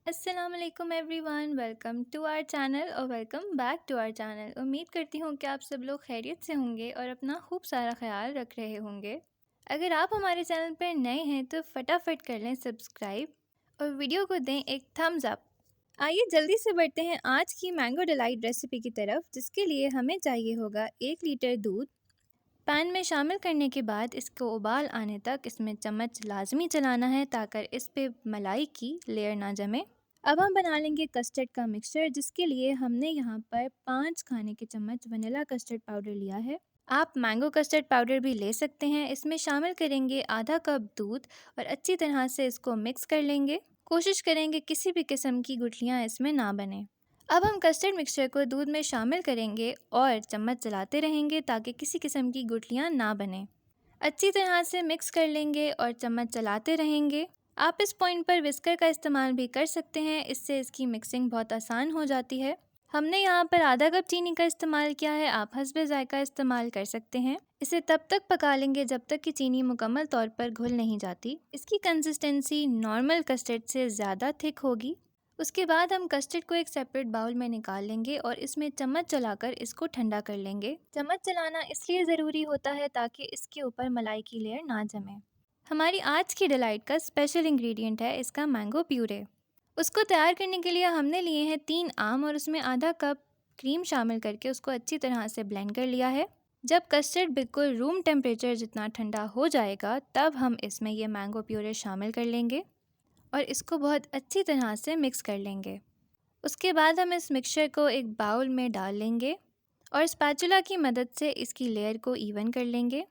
अस्सलामुअलैकुम everyone, welcome to our channel और welcome back to our channel. उम्मीद करती हूँ कि आप सब लोग खैरियत से होंगे और अपना खूब सारा ख्याल रख रहे होंगे। अगर आप हमारे चैनल पर नए हैं तो फटाफट कर लें सब्सक्राइब और वीडियो को दें एक थम्स अप। आइए जल्दी से बढ़ते हैं आज की मैंगो डिलाइट रेसिपी की तरफ, जिसके लिए हमें चाहिए होगा 1 लीटर दूध। पैन में शामिल करने के बाद इसको उबाल आने तक इसमें चम्मच लाजमी चलाना है ताकि इस पे मलाई की लेयर ना जमे। अब हम बना लेंगे कस्टर्ड का मिक्सचर, जिसके लिए हमने यहाँ पर 5 खाने के चम्मच वनीला कस्टर्ड पाउडर लिया है। आप मैंगो कस्टर्ड पाउडर भी ले सकते हैं। इसमें शामिल करेंगे आधा कप दूध और अच्छी तरह से इसको मिक्स कर लेंगे। कोशिश करेंगे किसी भी किस्म की गुठलियाँ इसमें ना बने। अब हम कस्टर्ड मिक्सचर को दूध में शामिल करेंगे और चम्मच चलाते रहेंगे ताकि किसी किस्म की गुठलियाँ ना बने। अच्छी तरह से मिक्स कर लेंगे और चम्मच चलाते रहेंगे। आप इस पॉइंट पर विस्कर का इस्तेमाल भी कर सकते हैं, इससे इसकी मिक्सिंग बहुत आसान हो जाती है। हमने यहाँ पर आधा कप चीनी का इस्तेमाल किया है, आप हस्बे जायका इस्तेमाल कर सकते हैं। इसे तब तक पका लेंगे जब तक कि चीनी मुकम्मल तौर पर घुल नहीं जाती। इसकी कंसिस्टेंसी नॉर्मल कस्टर्ड से ज़्यादा थिक होगी। उसके बाद हम कस्टर्ड को एक सेपरेट बाउल में निकाल लेंगे और इसमें चम्मच चलाकर इसको ठंडा कर लेंगे। चम्मच चलाना इसलिए ज़रूरी होता है ताकि इसके ऊपर मलाई की लेयर ना जमे। हमारी आज की डिलाइट का स्पेशल इंग्रेडिएंट है इसका मैंगो प्यूरे। उसको तैयार करने के लिए हमने लिए हैं 3 आम और उसमें आधा कप क्रीम शामिल करके उसको अच्छी तरह से ब्लेंड कर लिया है। जब कस्टर्ड बिल्कुल रूम टेम्परेचर जितना ठंडा हो जाएगा तब हम इसमें ये मैंगो प्यूरे शामिल कर लेंगे और इसको बहुत अच्छी तरह से मिक्स कर लेंगे। उसके बाद हम इस मिक्सचर को एक बाउल में डाल लेंगे और स्पैचुला की मदद से इसकी लेयर को इवन कर लेंगे।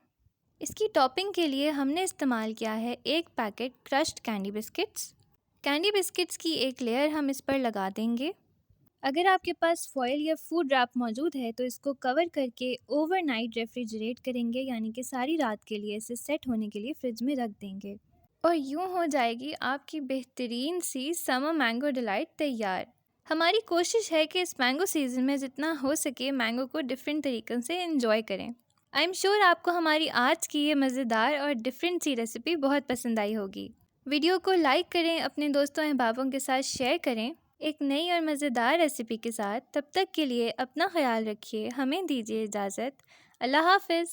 इसकी टॉपिंग के लिए हमने इस्तेमाल किया है 1 packet crushed candy biscuits. Candy biscuits की एक लेयर हम इस पर लगा देंगे। अगर आपके पास फॉयल या फूड रैप मौजूद है तो इसको कवर करके ओवरनाइट रेफ्रिजरेट करेंगे, यानी कि सारी रात के लिए इसे सेट होने के लिए फ्रिज में रख देंगे और यूँ हो जाएगी आपकी बेहतरीन सी समर मैंगो डिलाइट तैयार। हमारी कोशिश है कि इस मैंगो सीज़न में जितना हो सके मैंगो को डिफरेंट तरीक़ों से एंजॉय करें। आई एम श्योर आपको हमारी आज की ये मज़ेदार और डिफरेंट सी रेसिपी बहुत पसंद आई होगी। वीडियो को लाइक करें, अपने दोस्तों अहबाबों के साथ शेयर करें एक नई और मज़ेदार रेसिपी के साथ। तब तक के लिए अपना ख्याल रखिए, हमें दीजिए इजाज़त। अल्लाह हाफ़िज़।